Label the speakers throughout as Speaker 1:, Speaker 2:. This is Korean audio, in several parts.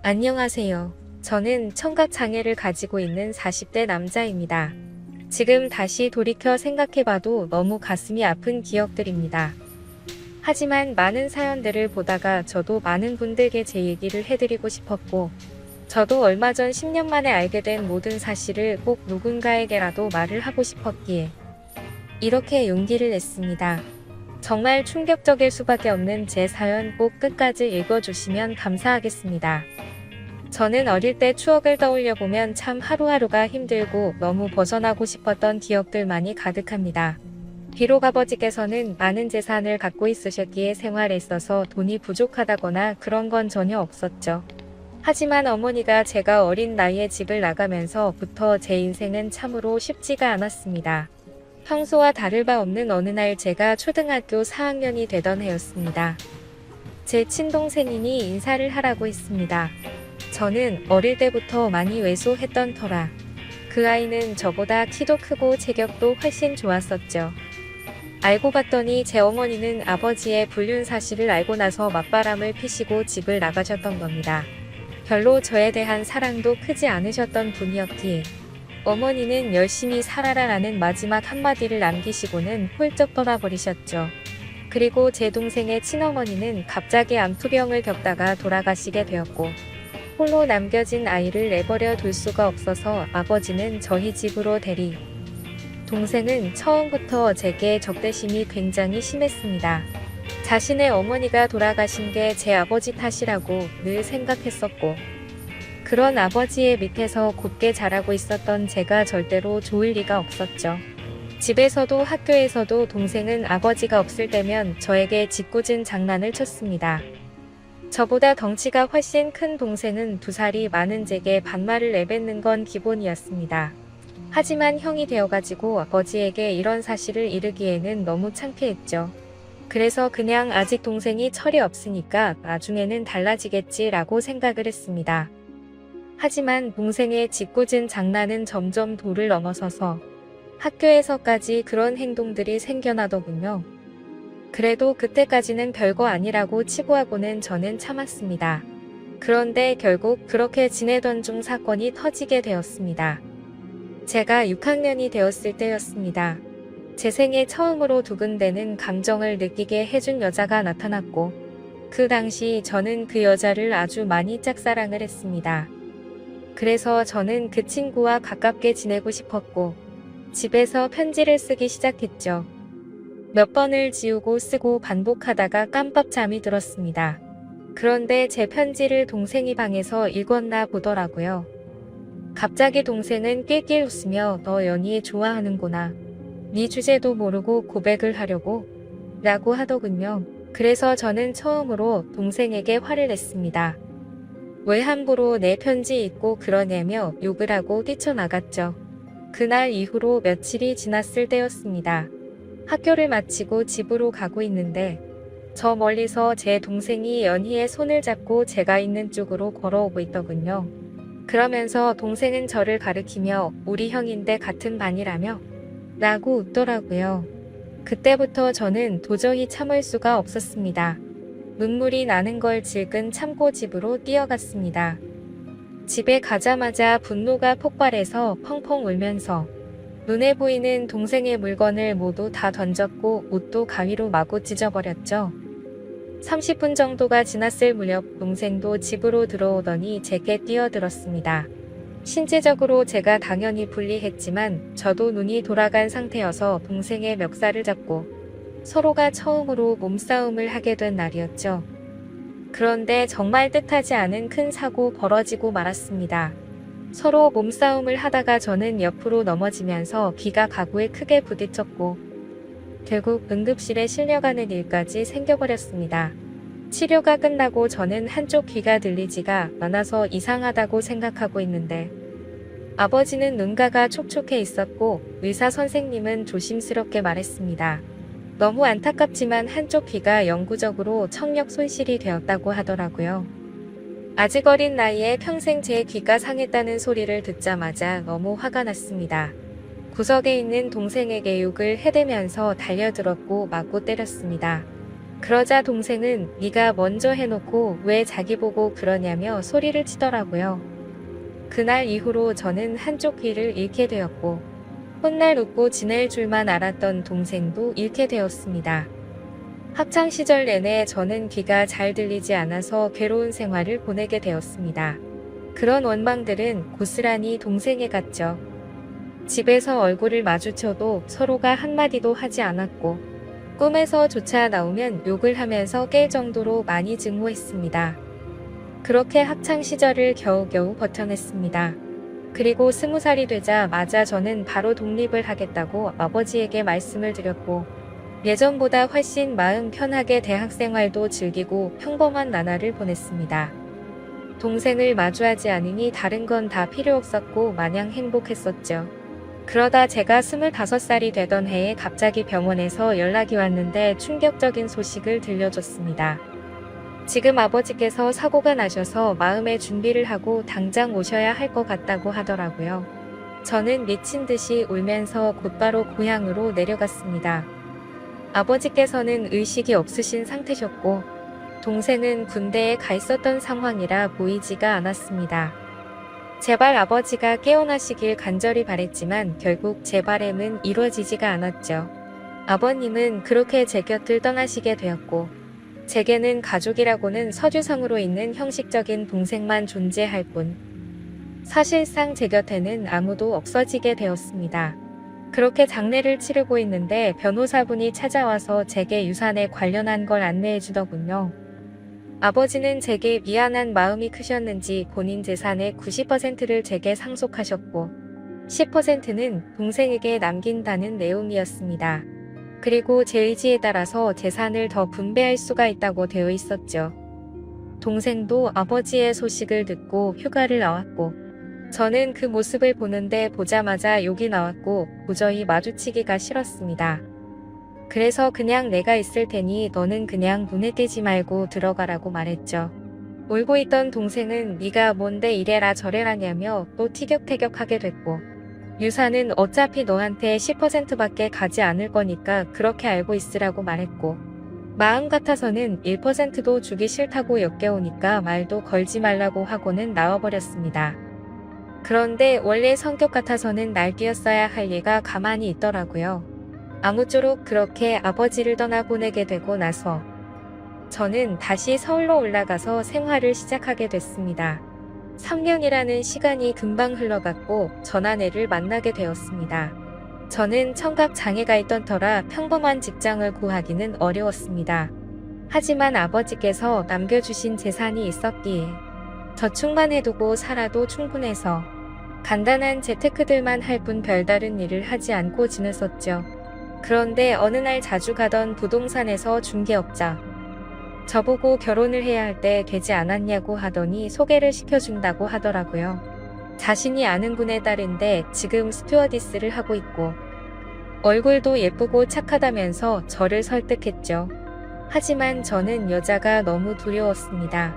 Speaker 1: 안녕하세요. 저는 청각장애를 가지고 있는 40대 남자입니다. 지금 다시 돌이켜 생각해봐도 너무 가슴이 아픈 기억들입니다. 하지만 많은 사연들을 보다가 저도 많은 분들께 제 얘기를 해드리고 싶었고, 저도 얼마 전 10년 만에 알게 된 모든 사실을 꼭 누군가에게라도 말을 하고 싶었기에 이렇게 용기를 냈습니다. 정말 충격적일 수밖에 없는 제 사연 꼭 끝까지 읽어주시면 감사하겠습니다. 저는 어릴 때 추억을 떠올려 보면 참 하루하루가 힘들고 너무 벗어나고 싶었던 기억들만이 가득합니다. 비록 아버지께서는 많은 재산을 갖고 있으셨기에 생활에 있어서 돈이 부족하다거나 그런 건 전혀 없었죠. 하지만 어머니가 제가 어린 나이에 집을 나가면서부터 제 인생은 참으로 쉽지가 않았습니다. 평소와 다를 바 없는 어느 날 제가 초등학교 4학년이 되던 해였습니다. 제 친동생이니 인사를 하라고 했습니다. 저는 어릴 때부터 많이 왜소했던 터라 그 아이는 저보다 키도 크고 체격도 훨씬 좋았었죠. 알고 봤더니 제 어머니는 아버지의 불륜 사실을 알고 나서 맞바람을 피시고 집을 나가셨던 겁니다. 별로 저에 대한 사랑도 크지 않으셨던 분이었기에 어머니는 열심히 살아라라는 마지막 한마디를 남기시고는 훌쩍 떠나버리셨죠. 그리고 제 동생의 친어머니는 갑자기 암투병을 겪다가 돌아가시게 되었고, 홀로 남겨진 아이를 내버려 둘 수가 없어서 아버지는 저희 집으로 데리, 동생은 처음부터 제게 적대심이 굉장히 심했습니다. 자신의 어머니가 돌아가신 게 제 아버지 탓이라고 늘 생각했었고, 그런 아버지의 밑에서 곱게 자라고 있었던 제가 절대로 좋을 리가 없었죠. 집에서도 학교에서도 동생은 아버지가 없을 때면 저에게 짓궂은 장난을 쳤습니다. 저보다 덩치가 훨씬 큰 동생은 2살이 많은 제게 반말을 내뱉는 건 기본이었습니다. 하지만 형이 되어가지고 아버지에게 이런 사실을 이르기에는 너무 창피했죠. 그래서 그냥 아직 동생이 철이 없으니까 나중에는 달라지겠지라고 생각을 했습니다. 하지만 동생의 짓궂은 장난은 점점 도를 넘어서서 학교에서까지 그런 행동들이 생겨나더군요. 그래도 그때까지는 별거 아니라고 치부하고는 저는 참았습니다. 그런데 결국 그렇게 지내던 중 사건이 터지게 되었습니다. 제가 6학년이 되었을 때였습니다. 제 생에 처음으로 두근대는 감정을 느끼게 해준 여자가 나타났고, 그 당시 저는 그 여자를 아주 많이 짝사랑을 했습니다. 그래서 저는 그 친구와 가깝게 지내고 싶었고, 집에서 편지를 쓰기 시작했죠. 몇 번을 지우고 쓰고 반복하다가 깜빡 잠이 들었습니다. 그런데 제 편지를 동생이 방에서 읽었나 보더라고요. 갑자기 동생은 낄낄 웃으며 너 연희 좋아하는구나. 네 주제도 모르고 고백을 하려고? 라고 하더군요. 그래서 저는 처음으로 동생에게 화를 냈습니다. 왜 함부로 내 편지 읽고 그러냐며 욕을 하고 뛰쳐나갔죠. 그날 이후로 며칠이 지났을 때였습니다. 학교를 마치고 집으로 가고 있는데 저 멀리서 제 동생이 연희의 손을 잡고 제가 있는 쪽으로 걸어오고 있더군요. 그러면서 동생은 저를 가리키며 우리 형인데 같은 반이라며? 라고 웃더라고요. 그때부터 저는 도저히 참을 수가 없었습니다. 눈물이 나는 걸 질끈 참고 집으로 뛰어갔습니다. 집에 가자마자 분노가 폭발해서 펑펑 울면서 눈에 보이는 동생의 물건을 모두 다 던졌고 옷도 가위로 마구 찢어버렸죠. 30분 정도가 지났을 무렵 동생도 집으로 들어오더니 제게 뛰어들었습니다. 신체적으로 제가 당연히 불리했지만 저도 눈이 돌아간 상태여서 동생의 멱살을 잡고 서로가 처음으로 몸싸움을 하게 된 날이었죠. 그런데 정말 뜻하지 않은 큰 사고 벌어지고 말았습니다. 서로 몸싸움을 하다가 저는 옆으로 넘어지면서 귀가 가구에 크게 부딪혔고 결국 응급실에 실려가는 일까지 생겨버렸습니다. 치료가 끝나고 저는 한쪽 귀가 들리지가 않아서 이상하다고 생각하고 있는데 아버지는 눈가가 촉촉해 있었고 의사 선생님은 조심스럽게 말했습니다. 너무 안타깝지만 한쪽 귀가 영구적으로 청력 손실이 되었다고 하더라고요. 아직 어린 나이에 평생 제 귀가 상했다는 소리를 듣자마자 너무 화가 났습니다. 구석에 있는 동생에게 욕을 해대면서 달려들었고 맞고 때렸습니다. 그러자 동생은 네가 먼저 해놓고 왜 자기 보고 그러냐며 소리를 치더라고요. 그날 이후로 저는 한쪽 귀를 잃게 되었고 훗날 웃고 지낼 줄만 알았던 동생도 잃게 되었습니다. 학창 시절 내내 저는 귀가 잘 들리지 않아서 괴로운 생활을 보내게 되었습니다. 그런 원망들은 고스란히 동생에 갔죠. 집에서 얼굴을 마주쳐도 서로가 한마디도 하지 않았고 꿈에서조차 나오면 욕을 하면서 깰 정도로 많이 증오했습니다. 그렇게 학창 시절을 겨우겨우 버텨냈습니다. 그리고 20살이 되자마자 저는 바로 독립을 하겠다고 아버지에게 말씀을 드렸고 예전보다 훨씬 마음 편하게 대학생활도 즐기고 평범한 나날을 보냈습니다. 동생을 마주하지 않으니 다른 건 다 필요 없었고 마냥 행복했었죠. 그러다 제가 25살이 되던 해에 갑자기 병원에서 연락이 왔는데 충격적인 소식을 들려줬습니다. 지금 아버지께서 사고가 나셔서 마음의 준비를 하고 당장 오셔야 할 것 같다고 하더라고요. 저는 미친 듯이 울면서 곧바로 고향으로 내려갔습니다. 아버지께서는 의식이 없으신 상태셨고 동생은 군대에 가 있었던 상황이라 보이지가 않았습니다. 제발 아버지가 깨어나시길 간절히 바랬지만 결국 제 바람은 이루어지지가 않았죠. 아버님은 그렇게 제 곁을 떠나시게 되었고 제게는 가족이라고는 서류상으로 있는 형식적인 동생만 존재할 뿐 사실상 제 곁에는 아무도 없어지게 되었습니다. 그렇게 장례를 치르고 있는데 변호사분이 찾아와서 제게 유산에 관련한 걸 안내해 주더군요. 아버지는 제게 미안한 마음이 크셨는지 본인 재산의 90%를 제게 상속하셨고 10%는 동생에게 남긴다는 내용이었습니다. 그리고 제 의지에 따라서 재산을 더 분배할 수가 있다고 되어 있었죠. 동생도 아버지의 소식을 듣고 휴가를 나왔고 저는 그 모습을 보자마자 욕이 나왔고 도저히 마주치기가 싫었습니다. 그래서 그냥 내가 있을 테니 너는 그냥 눈에 띄지 말고 들어가라고 말했죠. 울고 있던 동생은 네가 뭔데 이래라 저래라냐며 또 티격태격하게 됐고 유산은 어차피 너한테 10%밖에 가지 않을 거니까 그렇게 알고 있으라고 말했고 마음 같아서는 1%도 주기 싫다고 역겨우니까 말도 걸지 말라고 하고는 나와버렸습니다. 그런데 원래 성격 같아서는 날뛰었어야 할 얘가 가만히 있더라고요. 아무쪼록 그렇게 아버지를 떠나보내게 되고 나서 저는 다시 서울로 올라가서 생활을 시작하게 됐습니다. 3년이라는 시간이 금방 흘러갔고 전 아내를 만나게 되었습니다. 저는 청각 장애가 있던 터라 평범한 직장을 구하기는 어려웠습니다. 하지만 아버지께서 남겨주신 재산이 있었기에 저축만 해두고 살아도 충분해서 간단한 재테크들만 할 뿐 별다른 일을 하지 않고 지냈었죠. 그런데 어느 날 자주 가던 부동산에서 중개업자 저보고 결혼을 해야 할 때 되지 않았냐고 하더니 소개를 시켜준다고 하더라고요. 자신이 아는 분의 딸인데 지금 스튜어디스를 하고 있고 얼굴도 예쁘고 착하다면서 저를 설득했죠. 하지만 저는 여자가 너무 두려웠습니다.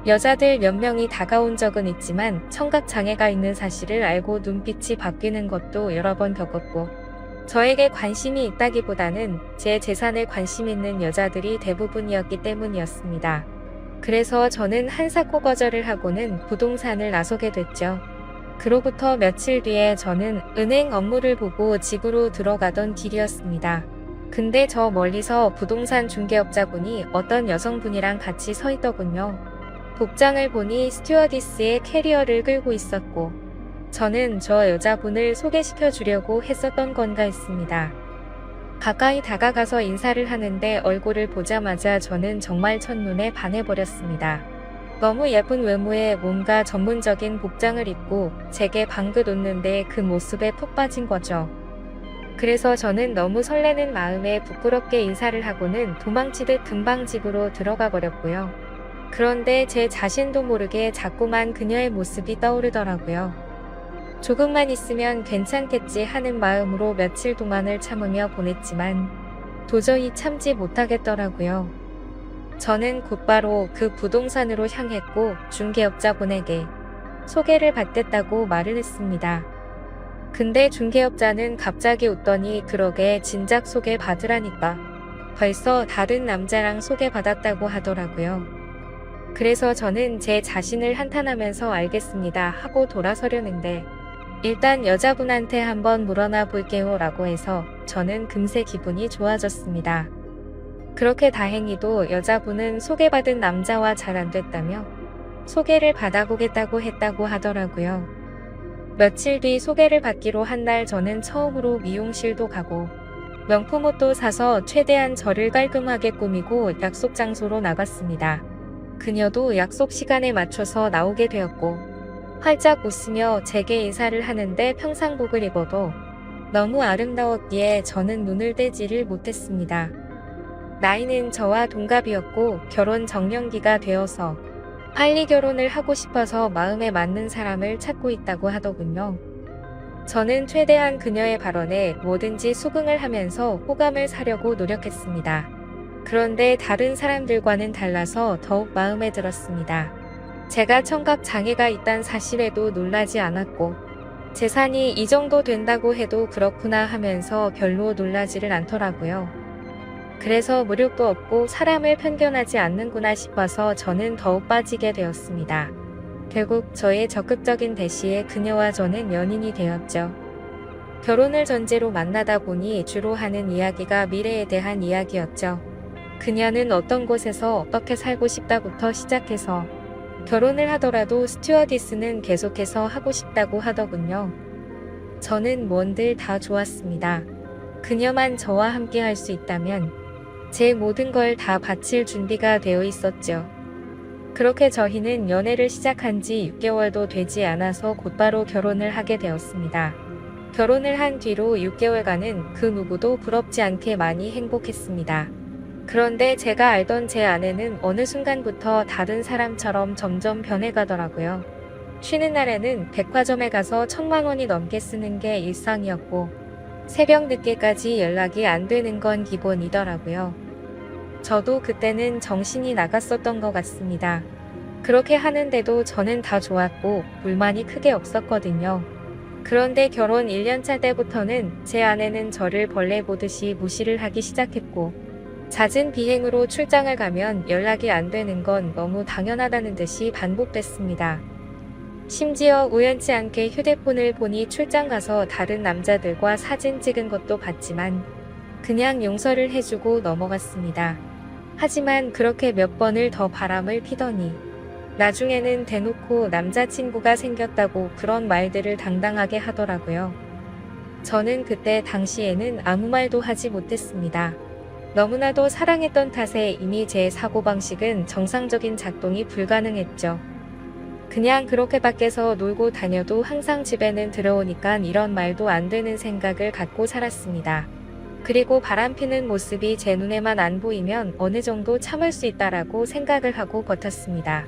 Speaker 1: 여자들 몇 명이 다가온 적은 있지만 청각장애가 있는 사실을 알고 눈빛이 바뀌는 것도 여러 번 겪었고 저에게 관심이 있다기보다는 제 재산에 관심 있는 여자들이 대부분이었기 때문이었습니다. 그래서 저는 한사코 거절을 하고는 부동산을 나서게 됐죠. 그로부터 며칠 뒤에 저는 은행 업무를 보고 집으로 들어가던 길이었습니다. 근데 저 멀리서 부동산 중개업자분이 어떤 여성분이랑 같이 서 있더군요. 복장을 보니 스튜어디스의 캐리어를 끌고 있었고 저는 저 여자분을 소개시켜 주려고 했었던 건가 했습니다. 가까이 다가가서 인사를 하는데 얼굴을 보자마자 저는 정말 첫눈에 반해버렸습니다. 너무 예쁜 외모에 뭔가 전문적인 복장을 입고 제게 방긋 웃는데 그 모습에 푹 빠진 거죠. 그래서 저는 너무 설레는 마음에 부끄럽게 인사를 하고는 도망치듯 금방 집으로 들어가 버렸고요. 그런데 제 자신도 모르게 자꾸만 그녀의 모습이 떠오르더라고요. 조금만 있으면 괜찮겠지 하는 마음으로 며칠 동안을 참으며 보냈지만 도저히 참지 못하겠더라고요. 저는 곧바로 그 부동산으로 향했고 중개업자분에게 소개를 받겠다고 말을 했습니다. 근데 중개업자는 갑자기 웃더니 그러게 진작 소개 받으라니까 벌써 다른 남자랑 소개받았다고 하더라고요. 그래서 저는 제 자신을 한탄하면서 알겠습니다 하고 돌아서려는데 일단 여자분한테 한번 물어나 볼게요 라고 해서 저는 금세 기분이 좋아졌습니다. 그렇게 다행히도 여자분은 소개받은 남자와 잘 안됐다며 소개를 받아보겠다고 했다고 하더라고요. 며칠 뒤 소개를 받기로 한 날 저는 처음으로 미용실도 가고 명품 옷도 사서 최대한 저를 깔끔하게 꾸미고 약속 장소로 나갔습니다. 그녀도 약속 시간에 맞춰서 나오게 되었고 활짝 웃으며 제게 인사를 하는데 평상복을 입어도 너무 아름다웠기에 저는 눈을 떼지를 못했습니다. 나이는 저와 동갑이었고 결혼 정년기가 되어서 빨리 결혼을 하고 싶어서 마음에 맞는 사람을 찾고 있다고 하더군요. 저는 최대한 그녀의 발언에 뭐든지 수긍을 하면서 호감을 사려고 노력했습니다. 그런데 다른 사람들과는 달라서 더욱 마음에 들었습니다. 제가 청각 장애가 있다는 사실에도 놀라지 않았고 재산이 이 정도 된다고 해도 그렇구나 하면서 별로 놀라지를 않더라고요. 그래서 무력도 없고 사람을 편견하지 않는구나 싶어서 저는 더욱 빠지게 되었습니다. 결국 저의 적극적인 대시에 그녀와 저는 연인이 되었죠. 결혼을 전제로 만나다 보니 주로 하는 이야기가 미래에 대한 이야기였죠. 그녀는 어떤 곳에서 어떻게 살고 싶다부터 시작해서 결혼을 하더라도 스튜어디스는 계속해서 하고 싶다고 하더군요. 저는 뭔들 다 좋았습니다. 그녀만 저와 함께 할 수 있다면 제 모든 걸 다 바칠 준비가 되어 있었죠. 그렇게 저희는 연애를 시작한 지 6개월도 되지 않아서 곧바로 결혼을 하게 되었습니다. 결혼을 한 뒤로 6개월간은 그 누구도 부럽지 않게 많이 행복했습니다. 그런데 제가 알던 제 아내는 어느 순간부터 다른 사람처럼 점점 변해가더라고요. 쉬는 날에는 백화점에 가서 1,000만 원이 넘게 쓰는 게 일상이었고 새벽 늦게까지 연락이 안 되는 건 기본이더라고요. 저도 그때는 정신이 나갔었던 것 같습니다. 그렇게 하는데도 저는 다 좋았고 불만이 크게 없었거든요. 그런데 결혼 1년차 때부터는 제 아내는 저를 벌레 보듯이 무시를 하기 시작했고 잦은 비행으로 출장을 가면 연락이 안 되는 건 너무 당연하다는 듯이 반복됐습니다. 심지어 우연치 않게 휴대폰을 보니 출장 가서 다른 남자들과 사진 찍은 것도 봤지만 그냥 용서를 해주고 넘어갔습니다. 하지만 그렇게 몇 번을 더 바람을 피더니 나중에는 대놓고 남자친구가 생겼다고 그런 말들을 당당하게 하더라고요. 저는 그때 당시에는 아무 말도 하지 못했습니다. 너무나도 사랑했던 탓에 이미 제 사고방식은 정상적인 작동이 불가능했죠. 그냥 그렇게 밖에서 놀고 다녀도 항상 집에는 들어오니까 이런 말도 안 되는 생각을 갖고 살았습니다. 그리고 바람피는 모습이 제 눈에만 안 보이면 어느 정도 참을 수 있다라고 생각을 하고 버텼습니다.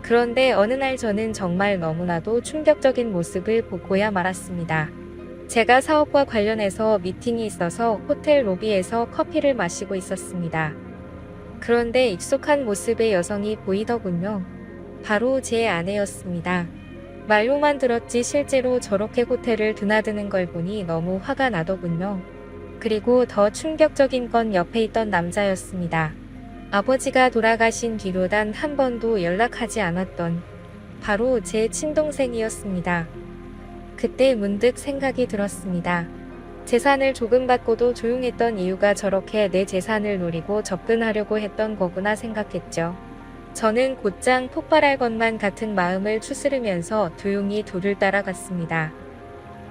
Speaker 1: 그런데 어느 날 저는 정말 너무나도 충격적인 모습을 보고야 말았습니다. 제가 사업과 관련해서 미팅이 있어서 호텔 로비에서 커피를 마시고 있었습니다. 그런데 익숙한 모습의 여성이 보이더군요. 바로 제 아내였습니다. 말로만 들었지 실제로 저렇게 호텔을 드나드는 걸 보니 너무 화가 나더군요. 그리고 더 충격적인 건 옆에 있던 남자였습니다. 아버지가 돌아가신 뒤로 단 한 번도 연락하지 않았던 바로 제 친동생이었습니다. 그때 문득 생각이 들었습니다. 재산을 조금 받고도 조용했던 이유가 저렇게 내 재산을 노리고 접근하려고 했던 거구나 생각했죠. 저는 곧장 폭발할 것만 같은 마음을 추스르면서 조용히 둘을 따라갔습니다.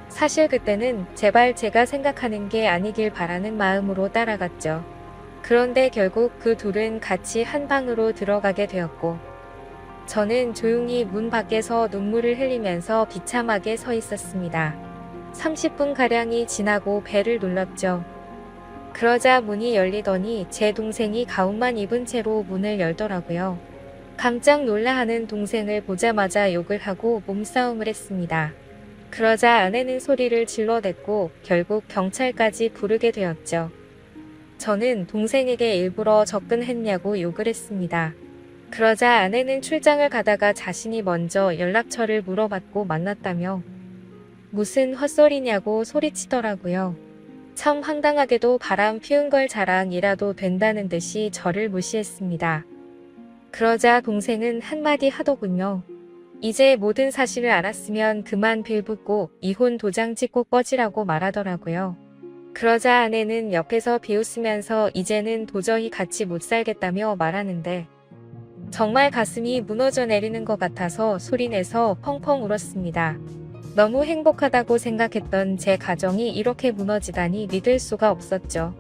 Speaker 1: 사실 그때는 제발 제가 생각하는 게 아니길 바라는 마음으로 따라갔죠. 그런데 결국 그 둘은 같이 한 방으로 들어가게 되었고 저는 조용히 문 밖에서 눈물을 흘리면서 비참하게 서 있었습니다. 30분가량이 지나고 벨을 눌렀죠. 그러자 문이 열리더니 제 동생이 가운만 입은 채로 문을 열더라고요. 깜짝 놀라하는 동생을 보자마자 욕을 하고 몸싸움을 했습니다. 그러자 아내는 소리를 질러댔고 결국 경찰까지 부르게 되었죠. 저는 동생에게 일부러 접근했냐고 욕을 했습니다. 그러자 아내는 출장을 가다가 자신이 먼저 연락처를 물어봤고 만났다며 무슨 헛소리냐고 소리치더라고요. 참 황당하게도 바람 피운 걸 자랑이라도 된다는 듯이 저를 무시했습니다. 그러자 동생은 한마디 하더군요. 이제 모든 사실을 알았으면 그만 빌붙고 이혼 도장 찍고 꺼지라고 말하더라고요. 그러자 아내는 옆에서 비웃으면서 이제는 도저히 같이 못 살겠다며 말하는데 정말 가슴이 무너져 내리는 것 같아서 소리내서 펑펑 울었습니다. 너무 행복하다고 생각했던 제 가정이 이렇게 무너지다니 믿을 수가 없었죠.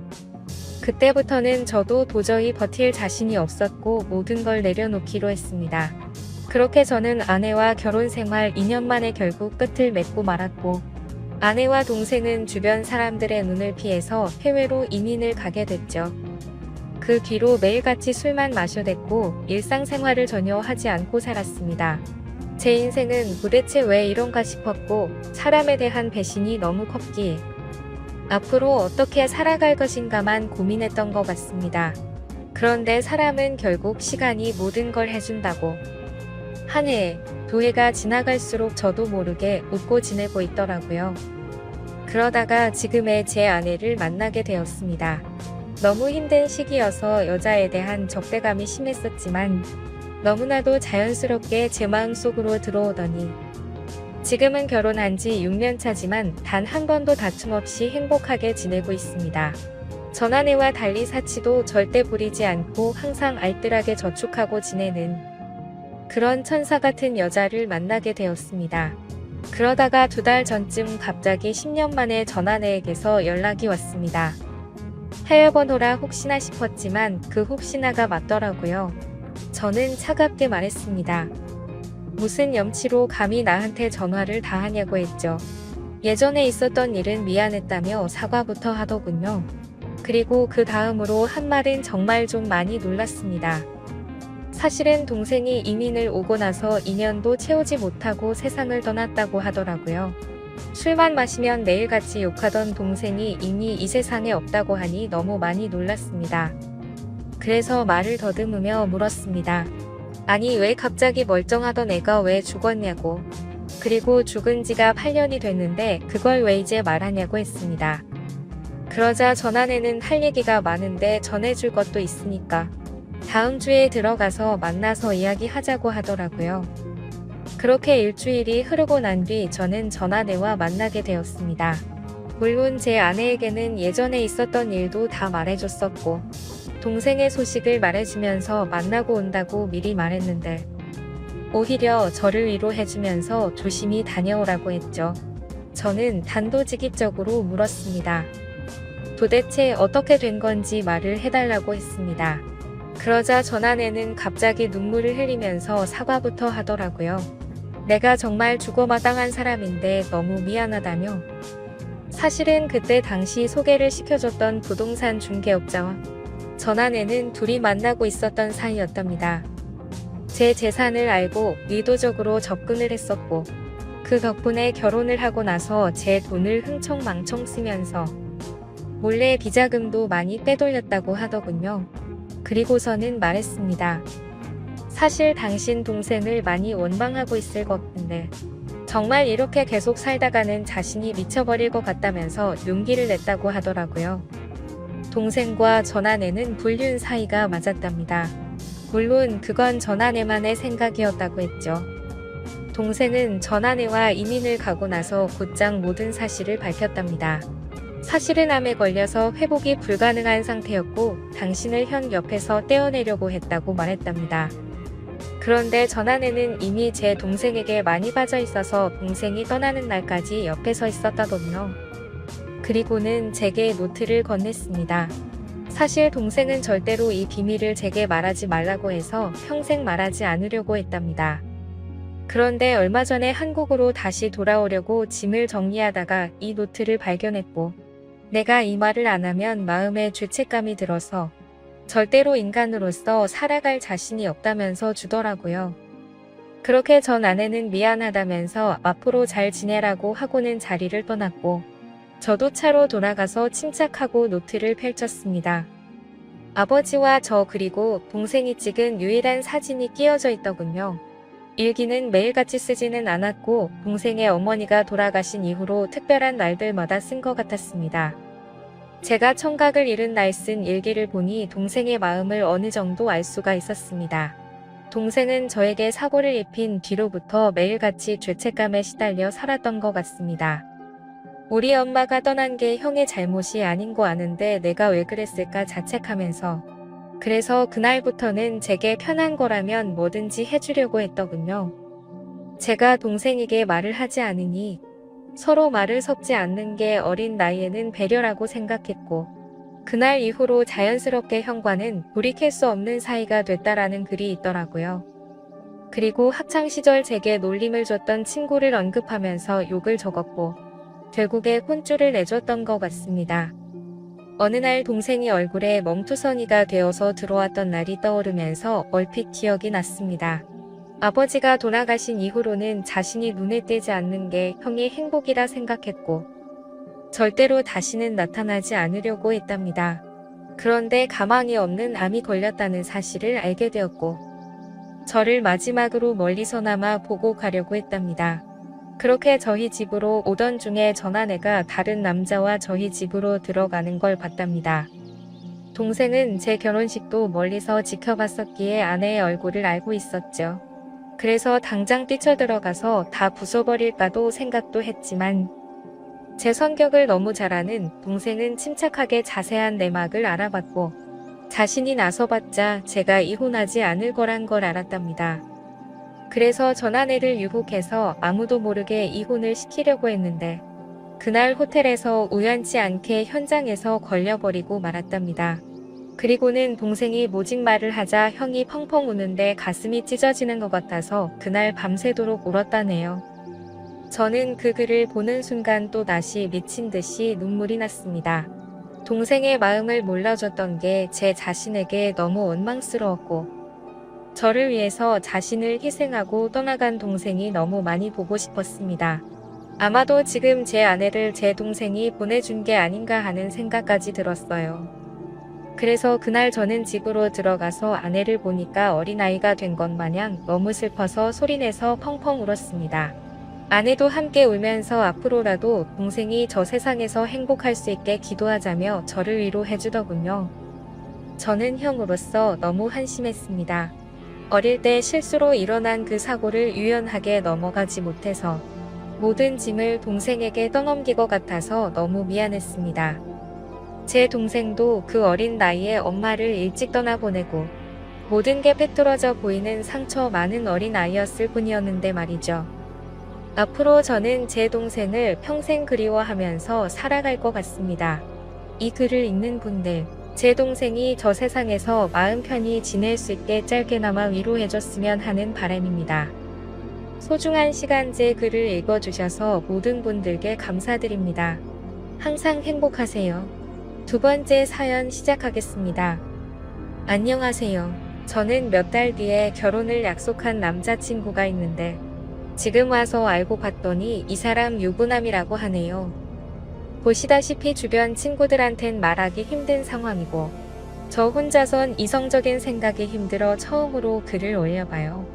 Speaker 1: 그때부터는 저도 도저히 버틸 자신이 없었고 모든 걸 내려놓기로 했습니다. 그렇게 저는 아내와 결혼 생활 2년 만에 결국 끝을 맺고 말았고 아내와 동생은 주변 사람들의 눈을 피해서 해외로 이민을 가게 됐죠. 그 뒤로 매일같이 술만 마셔댔고 일상생활을 전혀 하지 않고 살았습니다. 제 인생은 도대체 왜 이런가 싶었고 사람에 대한 배신이 너무 컸기에 앞으로 어떻게 살아갈 것인가만 고민했던 것 같습니다. 그런데 사람은 결국 시간이 모든 걸 해준다고. 한 해, 두 해가 지나갈수록 저도 모르게 웃고 지내고 있더라고요. 그러다가 지금의 제 아내를 만나게 되었습니다. 너무 힘든 시기여서 여자에 대한 적대감이 심했었지만 너무나도 자연스럽게 제 마음속으로 들어오더니 지금은 결혼한 지 6년 차지만 단 한 번도 다툼 없이 행복하게 지내고 있습니다. 전 아내와 달리 사치도 절대 부리지 않고 항상 알뜰하게 저축하고 지내는 그런 천사 같은 여자를 만나게 되었습니다. 그러다가 2달 전쯤 갑자기 10년 만에 전 아내에게서 연락이 왔습니다. 해외 번호라 혹시나 싶었지만 그 혹시나가 맞더라고요. 저는 차갑게 말했습니다. 무슨 염치로 감히 나한테 전화를 다 하냐고 했죠. 예전에 있었던 일은 미안했다며 사과부터 하더군요. 그리고 그 다음으로 한 말은 정말 좀 많이 놀랐습니다. 사실은 동생이 이민을 오고 나서 2년도 채우지 못하고 세상을 떠났다고 하더라고요. 술만 마시면 매일같이 욕하던 동생이 이미 이 세상에 없다고 하니 너무 많이 놀랐습니다. 그래서 말을 더듬으며 물었습니다. 아니 왜 갑자기 멀쩡하던 애가 왜 죽었냐고. 그리고 죽은 지가 8년이 됐는데 그걸 왜 이제 말하냐고 했습니다. 그러자 전 아내는 할 얘기가 많은데 전해줄 것도 있으니까 다음 주에 들어가서 만나서 이야기하자고 하더라고요. 그렇게 일주일이 흐르고 난 뒤 저는 전 아내와 만나게 되었습니다. 물론 제 아내에게는 예전에 있었던 일도 다 말해줬었고 동생의 소식을 말해주면서 만나고 온다고 미리 말했는데 오히려 저를 위로해주면서 조심히 다녀오라고 했죠. 저는 단도직입적으로 물었습니다. 도대체 어떻게 된 건지 말을 해달라고 했습니다. 그러자 전 아내는 갑자기 눈물을 흘리면서 사과부터 하더라고요. 내가 정말 죽어마땅한 사람인데 너무 미안하다며. 사실은 그때 당시 소개를 시켜줬던 부동산 중개업자와 전 아내는 둘이 만나고 있었던 사이였답니다. 제 재산을 알고 의도적으로 접근을 했었고 그 덕분에 결혼을 하고 나서 제 돈을 흥청망청 쓰면서 몰래 비자금도 많이 빼돌렸다고 하더군요. 그리고서는 말했습니다. 사실 당신 동생을 많이 원망하고 있을 것 같은데 정말 이렇게 계속 살다가는 자신이 미쳐버릴 것 같다면서 용기를 냈다고 하더라고요. 동생과 전 아내는 불륜 사이가 맞았답니다. 물론 그건 전 아내만의 생각이었다고 했죠. 동생은 전 아내와 이민을 가고 나서 곧장 모든 사실을 밝혔답니다. 사실은 암에 걸려서 회복이 불가능한 상태였고 당신을 현 옆에서 떼어내려고 했다고 말했답니다. 그런데 전 아내는 이미 제 동생에게 많이 빠져 있어서 동생이 떠나는 날까지 옆에 서 있었다더군요. 그리고는 제게 노트를 건넸습니다. 사실 동생은 절대로 이 비밀을 제게 말하지 말라고 해서 평생 말하지 않으려고 했답니다. 그런데 얼마 전에 한국으로 다시 돌아오려고 짐을 정리하다가 이 노트를 발견했고 내가 이 말을 안 하면 마음에 죄책감이 들어서 절대로 인간으로서 살아갈 자신이 없다면서 주더라고요. 그렇게 전 아내는 미안하다면서 앞으로 잘 지내라고 하고는 자리를 떠났고 저도 차로 돌아가서 침착하고 노트를 펼쳤습니다. 아버지와 저 그리고 동생이 찍은 유일한 사진이 끼워져 있더군요. 일기는 매일같이 쓰지는 않았고 동생의 어머니가 돌아가신 이후로 특별한 날들마다 쓴 것 같았습니다. 제가 청각을 잃은 날 쓴 일기를 보니 동생의 마음을 어느 정도 알 수가 있었습니다. 동생은 저에게 사고를 입힌 뒤로부터 매일같이 죄책감에 시달려 살았던 것 같습니다. 우리 엄마가 떠난 게 형의 잘못이 아닌 거 아는데 내가 왜 그랬을까 자책하면서 그래서 그날부터는 제게 편한 거라면 뭐든지 해주려고 했더군요. 제가 동생에게 말을 하지 않으니 서로 말을 섞지 않는 게 어린 나이에는 배려라고 생각했고 그날 이후로 자연스럽게 형과는 돌이킬 수 없는 사이가 됐다라는 글이 있더라고요. 그리고 학창시절 제게 놀림을 줬던 친구를 언급하면서 욕을 적었고 결국에 혼쭐을 내줬던 것 같습니다. 어느 날 동생이 얼굴에 멍투성이가 되어서 들어왔던 날이 떠오르면서 얼핏 기억이 났습니다. 아버지가 돌아가신 이후로는 자신이 눈에 띄지 않는 게 형의 행복이라 생각했고 절대로 다시는 나타나지 않으려고 했답니다. 그런데 가망이 없는 암이 걸렸다는 사실을 알게 되었고 저를 마지막으로 멀리서나마 보고 가려고 했답니다. 그렇게 저희 집으로 오던 중에 전아내가 다른 남자와 저희 집으로 들어가는 걸 봤답니다. 동생은 제 결혼식도 멀리서 지켜봤었기에 아내의 얼굴을 알고 있었죠. 그래서 당장 뛰쳐들어가서 다 부숴버릴까도 생각도 했지만 제 성격을 너무 잘 아는 동생은 침착하게 자세한 내막을 알아봤고 자신이 나서봤자 제가 이혼하지 않을 거란 걸 알았답니다. 그래서 전아내를 유혹해서 아무도 모르게 이혼을 시키려고 했는데 그날 호텔에서 우연치 않게 현장에서 걸려버리고 말았답니다. 그리고는 동생이 모직 말을 하자 형이 펑펑 우는데 가슴이 찢어지는 것 같아서 그날 밤새도록 울었다네요. 저는 그 글을 보는 순간 또다시 미친 듯이 눈물이 났습니다. 동생의 마음을 몰라줬던 게 제 자신에게 너무 원망스러웠고 저를 위해서 자신을 희생하고 떠나간 동생이 너무 많이 보고 싶었습니다. 아마도 지금 제 아내를 제 동생이 보내준 게 아닌가 하는 생각까지 들었어요. 그래서 그날 저는 집으로 들어가서 아내를 보니까 어린아이가 된 것 마냥 너무 슬퍼서 소리내서 펑펑 울었습니다. 아내도 함께 울면서 앞으로라도 동생이 저 세상에서 행복할 수 있게 기도하자며 저를 위로해주더군요. 저는 형으로서 너무 한심했습니다. 어릴 때 실수로 일어난 그 사고를 유연하게 넘어가지 못해서 모든 짐을 동생에게 떠넘긴 것 같아서 너무 미안했습니다. 제 동생도 그 어린 나이에 엄마를 일찍 떠나보내고 모든 게 빼뚤어져 보이는 상처 많은 어린 아이였을 뿐이었는데 말이죠. 앞으로 저는 제 동생을 평생 그리워하면서 살아갈 것 같습니다. 이 글을 읽는 분들, 제 동생이 저 세상에서 마음 편히 지낼 수 있게 짧게나마 위로해줬으면 하는 바람입니다. 소중한 시간제 글을 읽어주셔서 모든 분들께 감사드립니다. 항상 행복하세요. 두 번째 사연 시작하겠습니다. 안녕하세요. 저는 몇 달 뒤에 결혼을 약속한 남자친구가 있는데 지금 와서 알고 봤더니 이 사람 유부남이라고 하네요. 보시다시피 주변 친구들한텐 말하기 힘든 상황이고 저 혼자선 이성적인 생각이 힘들어 처음으로 글을 올려봐요.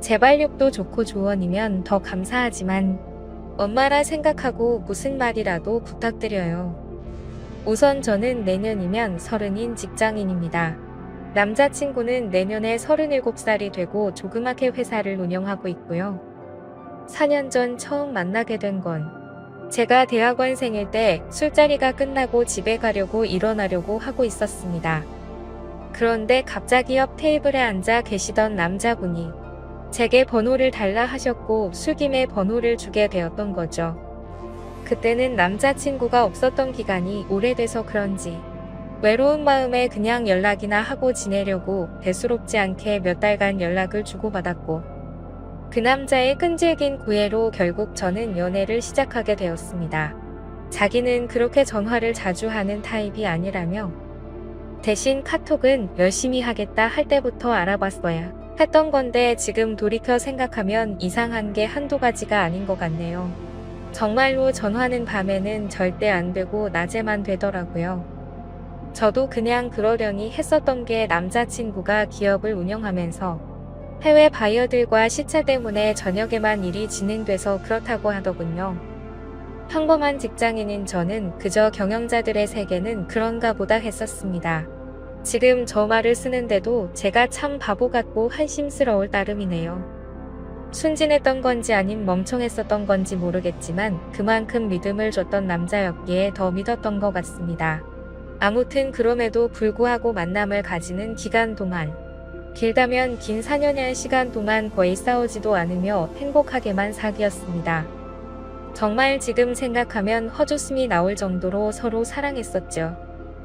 Speaker 1: 재발육도 좋고 조언이면 더 감사하지만 엄마라 생각하고 무슨 말이라도 부탁드려요. 우선 저는 내년이면 30인 직장인입니다. 남자친구는 내년에 37살이 되고 조그맣게 회사를 운영하고 있고요. 4년 전 처음 만나게 된 건 제가 대학원생일 때 술자리가 끝나고 집에 가려고 일어나려고 하고 있었습니다. 그런데 갑자기 옆 테이블에 앉아 계시던 남자분이 제게 번호를 달라 하셨고 술김에 번호를 주게 되었던 거죠. 그때는 남자친구가 없었던 기간이 오래돼서 그런지 외로운 마음에 그냥 연락이나 하고 지내려고 대수롭지 않게 몇 달간 연락을 주고받았고 그 남자의 끈질긴 구애로 결국 저는 연애를 시작하게 되었습니다. 자기는 그렇게 전화를 자주 하는 타입이 아니라며 대신 카톡은 열심히 하겠다 할 때부터 알아봤어야 했던 건데 지금 돌이켜 생각하면 이상한 게 한두 가지가 아닌 것 같네요. 정말로 전화는 밤에는 절대 안 되고 낮에만 되더라고요. 저도 그냥 그러려니 했었던 게 남자친구가 기업을 운영하면서 해외 바이어들과 시차 때문에 저녁에만 일이 진행돼서 그렇다고 하더군요. 평범한 직장인인 저는 그저 경영자들의 세계는 그런가 보다 했었습니다. 지금 저 말을 쓰는데도 제가 참 바보 같고 한심스러울 따름이네요. 순진했던 건지 아님 멍청했었던 건지 모르겠지만 그만큼 믿음을 줬던 남자였기에 더 믿었던 것 같습니다. 아무튼 그럼에도 불구하고 만남을 가지는 기간 동안, 길다면 긴 4년의 시간 동안 거의 싸우지도 않으며 행복하게만 사귀었습니다. 정말 지금 생각하면 헛웃음이 나올 정도로 서로 사랑했었죠.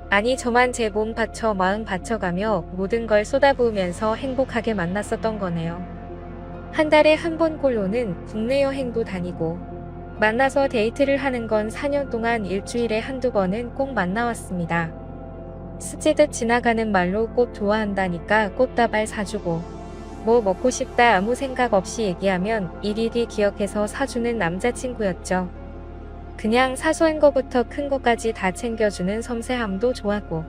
Speaker 1: 아니 저만 제 몸 바쳐 마음 바쳐가며 모든 걸 쏟아부으면서 행복하게 만났었던 거네요. 한 달에 한 번꼴로는 국내 여행도 다니고 만나서 데이트를 하는 건 4년 동안 일주일에 한두 번은 꼭 만나왔습니다. 스치듯 지나가는 말로 꽃 좋아한다니까 꽃다발 사주고 뭐 먹고 싶다 아무 생각 없이 얘기하면 일일이 기억해서 사주는 남자친구였죠. 그냥 사소한 거부터 큰 거까지 다 챙겨주는 섬세함도 좋았고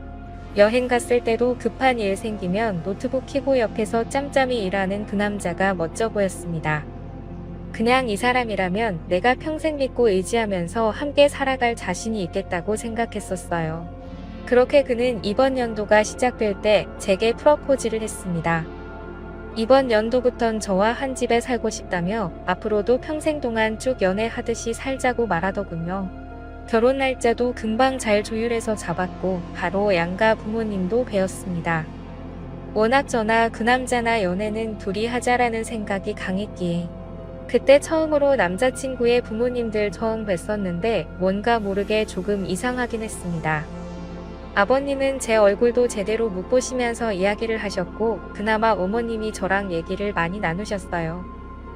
Speaker 1: 여행 갔을 때도 급한 일 생기면 노트북 켜고 옆에서 짬짬이 일하는 그 남자가 멋져 보였습니다. 그냥 이 사람이라면 내가 평생 믿고 의지하면서 함께 살아갈 자신이 있겠다고 생각했었어요. 그렇게 그는 이번 연도가 시작될 때 제게 프러포즈를 했습니다. 이번 연도부턴 저와 한 집에 살고 싶다며 앞으로도 평생 동안 쭉 연애하듯이 살자고 말하더군요. 결혼 날짜도 금방 잘 조율해서 잡았고 바로 양가 부모님도 뵈었습니다. 워낙 저나 그 남자나 연애는 둘이 하자라는 생각이 강했기에 그때 처음으로 남자친구의 부모님들 처음 뵀었는데 뭔가 모르게 조금 이상하긴 했습니다. 아버님은 제 얼굴도 제대로 못 보시면서 이야기를 하셨고 그나마 어머님이 저랑 얘기를 많이 나누셨어요.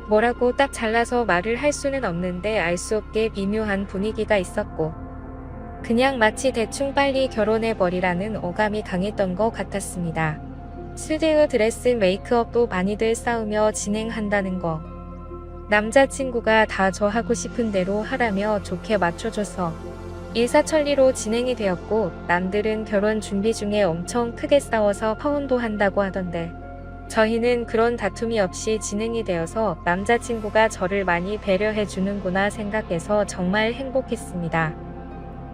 Speaker 1: 뭐라고 딱 잘라서 말을 할 수는 없는데 알 수 없게 미묘한 분위기가 있었고 그냥 마치 대충 빨리 결혼해버리라는 어감이 강했던 것 같았습니다. 스드의 드레스 메이크업도 많이들 싸우며 진행한다는 거. 남자친구가 다 저 하고 싶은 대로 하라며 좋게 맞춰줘서 일사천리로 진행이 되었고 남들은 결혼 준비 중에 엄청 크게 싸워서 파혼도 한다고 하던데 저희는 그런 다툼이 없이 진행이 되어서 남자친구가 저를 많이 배려해 주는구나 생각해서 정말 행복했습니다.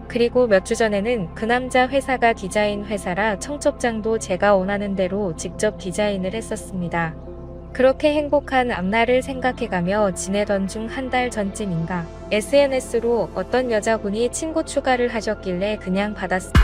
Speaker 1: 그리고 몇 주 전에는 그 남자 회사가 디자인 회사라 청첩장도 제가 원하는 대로 직접 디자인을 했었습니다. 그렇게 행복한 앞날을 생각해가며 지내던 중 한 달 전쯤인가 SNS로 어떤 여자분이 친구 추가를 하셨길래 그냥 받았습니다.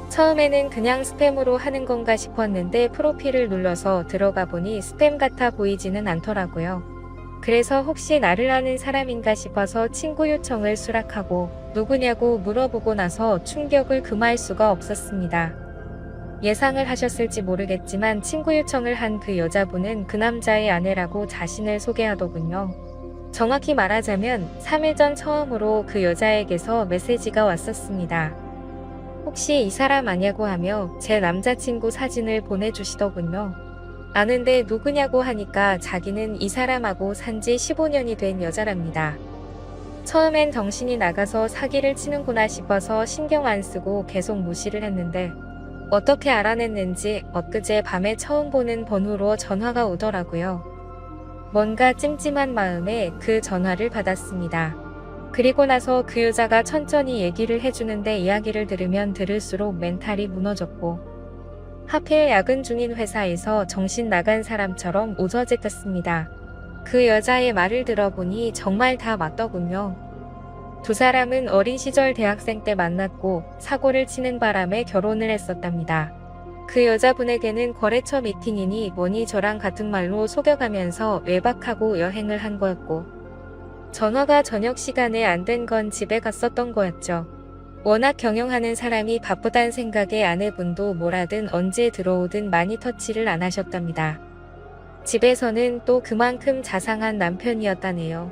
Speaker 1: 처음에는 그냥 스팸으로 하는 건가 싶었는데 프로필을 눌러서 들어가 보니 스팸 같아 보이지는 않더라고요. 그래서 혹시 나를 아는 사람인가 싶어서 친구 요청을 수락하고 누구냐고 물어보고 나서 충격을 금할 수가 없었습니다. 예상을 하셨을지 모르겠지만 친구 요청을 한 그 여자분은 그 남자의 아내라고 자신을 소개하더군요. 정확히 말하자면 3일 전 처음으로 그 여자에게서 메시지가 왔었습니다. 혹시 이 사람 아냐고 하며 제 남자친구 사진을 보내주시더군요. 아는데 누구냐고 하니까 자기는 이 사람하고 산지 15년이 된 여자랍니다. 처음엔 정신이 나가서 사기를 치는구나 싶어서 신경 안 쓰고 계속 무시를 했는데 어떻게 알아냈는지 엊그제 밤에 처음 보는 번호로 전화가 오더라고요. 뭔가 찜찜한 마음에 그 전화를 받았습니다. 그리고 나서 그 여자가 천천히 얘기를 해주는데 이야기를 들으면 들을수록 멘탈이 무너졌고 하필 야근 중인 회사에서 정신 나간 사람처럼 우저짓했습니다. 그 여자의 말을 들어보니 정말 다 맞더군요. 두 사람은 어린 시절 대학생 때 만났고 사고를 치는 바람에 결혼을 했었답니다. 그 여자분에게는 거래처 미팅이니 뭐니 저랑 같은 말로 속여가면서 외박하고 여행을 한 거였고 전화가 저녁 시간에 안 된 건 집에 갔었던 거였죠. 워낙 경영하는 사람이 바쁘단 생각에 아내분도 뭐라든 언제 들어오든 많이 터치를 안 하셨답니다. 집에서는 또 그만큼 자상한 남편이었다네요.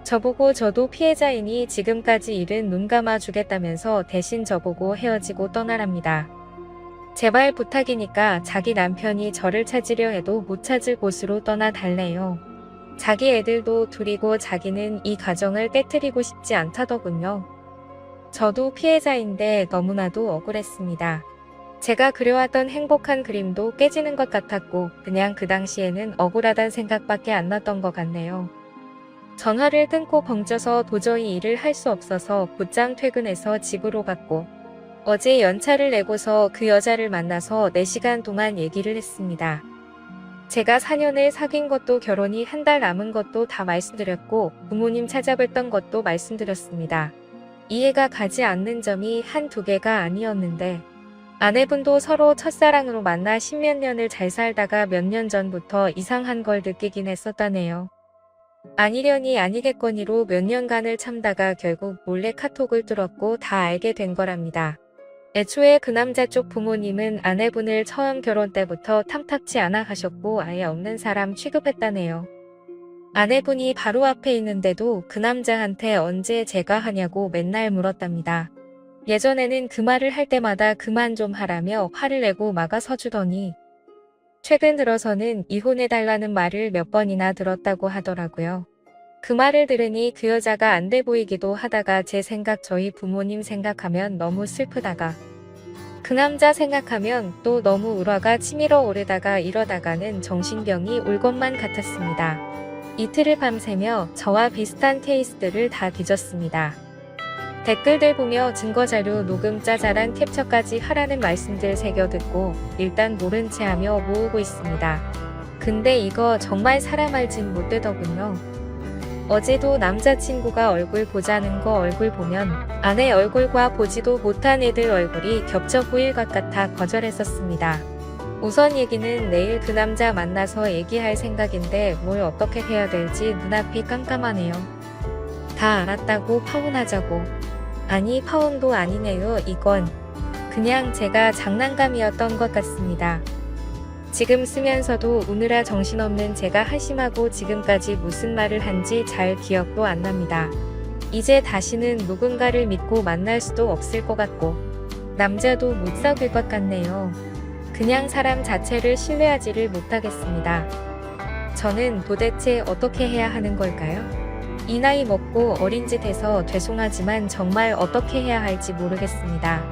Speaker 1: 저보고 저도 피해자이니 지금까지 일은 눈 감아 주겠다면서 대신 저보고 헤어지고 떠나랍니다. 제발 부탁이니까 자기 남편이 저를 찾으려 해도 못 찾을 곳으로 떠나달래요. 자기 애들도 둘이고 자기는 이 가정을 깨트리고 싶지 않다더군요. 저도 피해자인데 너무나도 억울했습니다. 제가 그려왔던 행복한 그림도 깨지는 것 같았고 그냥 그 당시에는 억울하단 생각밖에 안 났던 것 같네요. 전화를 끊고 벙쪄서 도저히 일을 할 수 없어서 곧장 퇴근해서 집으로 갔고 어제 연차를 내고서 그 여자를 만나서 4시간 동안 얘기를 했습니다. 제가 4년을 사귄 것도 결혼이 한 달 남은 것도 다 말씀드렸고 부모님 찾아뵀던 것도 말씀드렸습니다. 이해가 가지 않는 점이 한두 개가 아니었는데 아내분도 서로 첫사랑으로 만나 10몇 년을 잘 살다가 몇 년 전부터 이상한 걸 느끼긴 했었다네요. 아니려니 아니겠거니로 몇 년간을 참다가 결국 몰래 카톡을 뚫었고 다 알게 된 거랍니다. 애초에 그 남자 쪽 부모님은 아내분을 처음 결혼 때부터 탐탁치 않아 하셨고 아예 없는 사람 취급했다네요. 아내분이 바로 앞에 있는데도 그 남자한테 언제 제가 하냐고 맨날 물었답니다. 예전에는 그 말을 할 때마다 그만 좀 하라며 화를 내고 막아서주더니 최근 들어서는 이혼해달라는 말을 몇 번이나 들었다고 하더라고요. 그 말을 들으니 그 여자가 안 돼 보이기도 하다가 제 생각 저희 부모님 생각하면 너무 슬프다가 그 남자 생각하면 또 너무 울화가 치밀어 오르다가 이러다가는 정신병이 올 것만 같았습니다. 이틀을 밤새며 저와 비슷한 케이스들을 다 뒤졌습니다. 댓글들 보며 증거자료 녹음 짜잘한 캡처까지 하라는 말씀들 새겨 듣고 일단 모른 채 하며 모으고 있습니다. 근데 이거 정말 사람 알진 못되더군요. 어제도 남자친구가 얼굴 보자는 거 얼굴 보면 아내 얼굴과 보지도 못한 애들 얼굴이 겹쳐 보일 것 같아 거절했었습니다. 우선 얘기는 내일 그 남자 만나서 얘기할 생각인데 뭘 어떻게 해야 될지 눈앞이 깜깜하네요. 다 알았다고 파혼하자고. 아니 파혼도 아니네요. 이건 그냥 제가 장난감이었던 것 같습니다. 지금 쓰면서도 우느라 정신없는 제가 한심하고 지금까지 무슨 말을 한지 잘 기억도 안 납니다. 이제 다시는 누군가를 믿고 만날 수도 없을 것 같고 남자도 못 사귈 것 같네요. 그냥 사람 자체를 신뢰하지를 못하겠습니다. 저는 도대체 어떻게 해야 하는 걸까요? 이 나이 먹고 어린 짓 해서 죄송하지만 정말 어떻게 해야 할지 모르겠습니다.